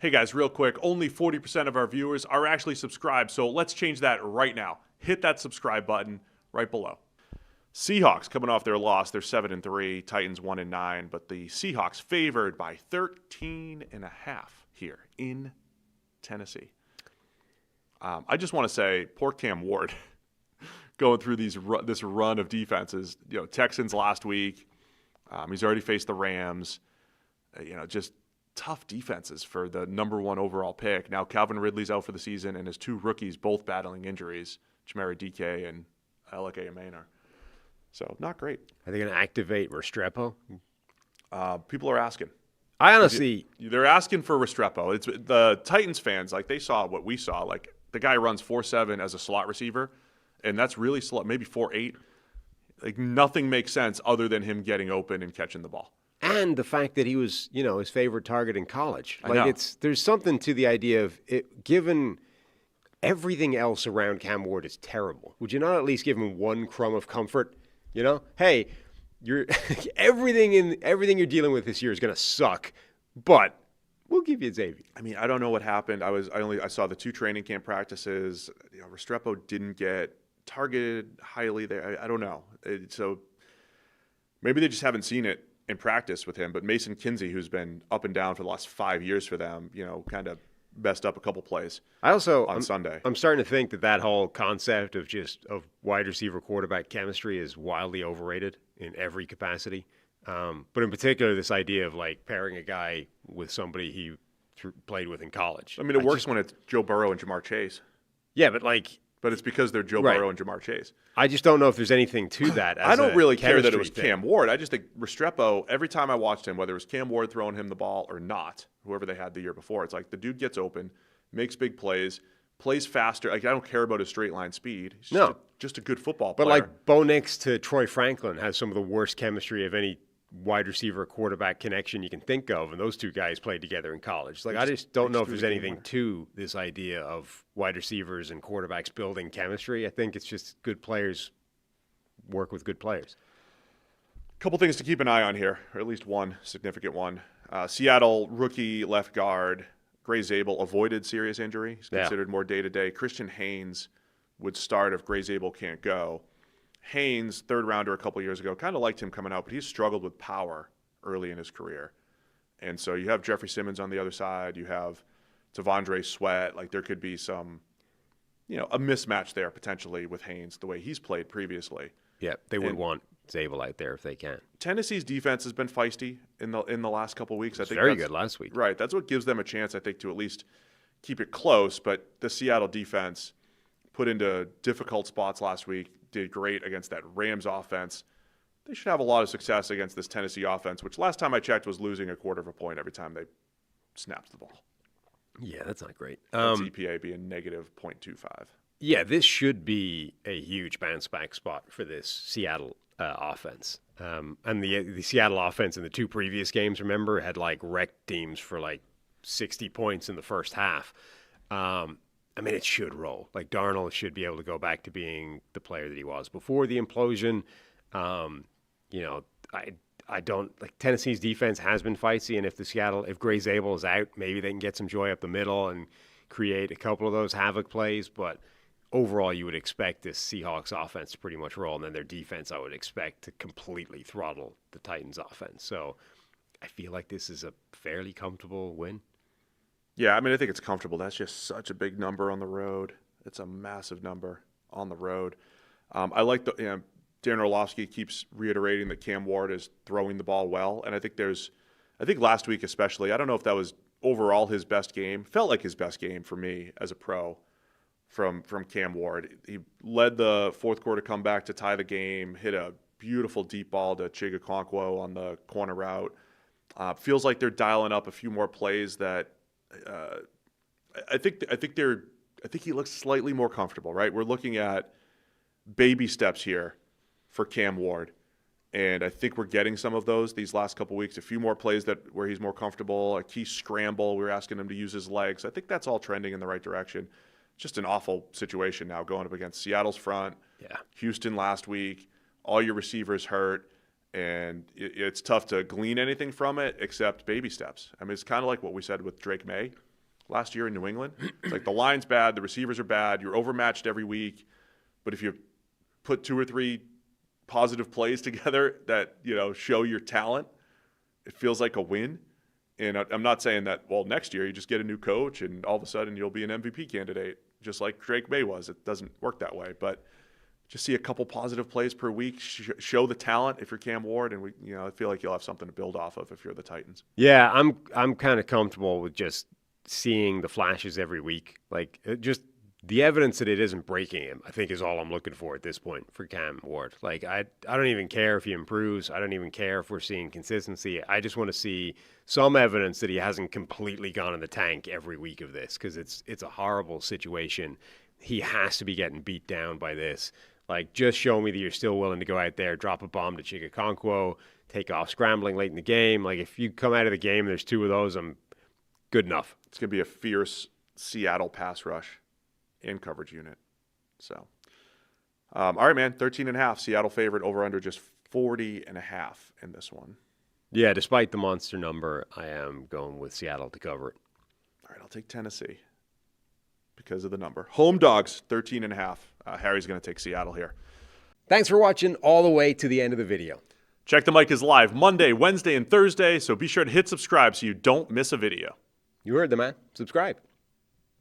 Hey guys, real quick, only 40% of our viewers are actually subscribed, so let's change that right now. Hit that subscribe button right below. Seahawks coming off their loss, they're 7-3, Titans 1-9, but the Seahawks favored by 13.5 here in Tennessee. I just want to say, poor Cam Ward going through this run of defenses. Texans last week, he's already faced the Rams. Just tough defenses for the number one overall pick. Now Calvin Ridley's out for the season, and his two rookies both battling injuries, Chimere Dike and Alec Maynard. So not great. Are they going to activate Restrepo? People are asking. I honestly... They're asking for Restrepo. It's the Titans fans, they saw what we saw. The guy runs 4.7 as a slot receiver, and that's really slow, maybe 4.8. Nothing makes sense other than him getting open and catching the ball. And the fact that he was, his favorite target in college. I know. There's something to the idea of it, given everything else around Cam Ward is terrible. Would you not at least give him one crumb of comfort? Hey, you're everything you're dealing with this year is going to suck, but we'll give you Xavier. I don't know what happened. I saw the two training camp practices. Restrepo didn't get targeted highly there. I don't know. So maybe they just haven't seen it in practice with him. But Mason Kinsey, who's been up and down for the last 5 years for them, kind of messed up a couple plays. On Sunday. I'm starting to think that whole concept of wide receiver quarterback chemistry is wildly overrated in every capacity. But in particular, this idea of pairing a guy with somebody he played with in college. It works when it's Joe Burrow and Jamar Chase. Yeah, but But it's because they're Joe Burrow and Jamar Chase. I just don't know if there's anything to that. I don't really care that it was Cam Ward. I just think Restrepo, every time I watched him, whether it was Cam Ward throwing him the ball or not, whoever they had the year before, it's the dude gets open, makes big plays faster. I don't care about his straight line speed. He's just a good football player. But Bo Nix to Troy Franklin has some of the worst chemistry of any wide receiver quarterback connection you can think of, and those two guys played together in college. I just don't know if there's anything to this idea of wide receivers and quarterbacks building chemistry. I think it's just good players work with good players. A couple things to keep an eye on here, or at least one significant one. Seattle rookie left guard Gray Zabel avoided serious injury. He's considered more day-to-day. Christian Haynes would start if Gray Zabel can't go. Haynes, third rounder a couple years ago, kind of liked him coming out, but he's struggled with power early in his career. And so you have Jeffrey Simmons on the other side. You have Tavondre Sweat. There could be some, a mismatch there potentially with Haynes, the way he's played previously. Yeah, they would want Zabel out there if they can. Tennessee's defense has been feisty in the last couple of weeks. I think very good last week. Right. That's what gives them a chance, I think, to at least keep it close. But the Seattle defense put into difficult spots last week, did great against that Rams offense. They should have a lot of success against this Tennessee offense, which last time I checked was losing a quarter of a point every time they snapped the ball. Yeah, that's not great. That's EPA being negative 0.25. Yeah, this should be a huge bounce-back spot for this Seattle offense. And the Seattle offense in the two previous games, remember, had wrecked teams for 60 points in the first half. It should roll. Darnold should be able to go back to being the player that he was before the implosion. I don't Tennessee's defense has been feisty, and if Gray Zabel is out, maybe they can get some joy up the middle and create a couple of those havoc plays. But overall, you would expect this Seahawks offense to pretty much roll, and then their defense, I would expect to completely throttle the Titans offense. So I feel like this is a fairly comfortable win. Yeah, I think it's comfortable. That's just such a big number on the road. It's a massive number on the road. I like Darren Orlovsky keeps reiterating that Cam Ward is throwing the ball well, and I think last week especially, I don't know if that was overall his best game. Felt like his best game for me as a pro from Cam Ward. He led the fourth quarter comeback to tie the game, hit a beautiful deep ball to Chigakonkwo on the corner route. Feels like they're dialing up a few more plays that. I think he looks slightly more comfortable, right? We're looking at baby steps here for Cam Ward, and I think we're getting some of those these last couple weeks. A few more plays where he's more comfortable, a key scramble. We're asking him to use his legs. I think that's all trending in the right direction. Just an awful situation now going up against Seattle's front. Yeah. Houston last week, all your receivers hurt. And it's tough to glean anything from it except baby steps. It's kind of like what we said with Drake May last year in New England. It's like the line's bad, the receivers are bad, you're overmatched every week. But if you put 2 or 3 positive plays together that, show your talent, it feels like a win. And I'm not saying that, well, next year you just get a new coach and all of a sudden you'll be an MVP candidate, just like Drake May was. It doesn't work that way. But just see a couple positive plays per week, show the talent if you're Cam Ward, and I feel like you'll have something to build off of if you're the Titans. Yeah, I'm kind of comfortable with just seeing the flashes every week. Like, just the evidence that it isn't breaking him, I think, is all I'm looking for at this point for Cam Ward. Like, I don't even care if he improves. I don't even care if we're seeing consistency. I just want to see some evidence that he hasn't completely gone in the tank every week of this, because it's a horrible situation. He has to be getting beat down by this. Like, just show me that you're still willing to go out there, drop a bomb to Chigakonkwo, take off scrambling late in the game. Like, if you come out of the game and there's 2 of those, I'm good enough. It's going to be a fierce Seattle pass rush and coverage unit. So, all right, man, 13.5. Seattle favorite, over under just 40.5 in this one. Yeah, despite the monster number, I am going with Seattle to cover it. All right, I'll take Tennessee because of the number. Home dogs, 13.5. Harry's going to take Seattle here. Thanks for watching all the way to the end of the video. Check the Mic is live Monday, Wednesday, and Thursday, so be sure to hit subscribe so you don't miss a video. You heard the man. Subscribe.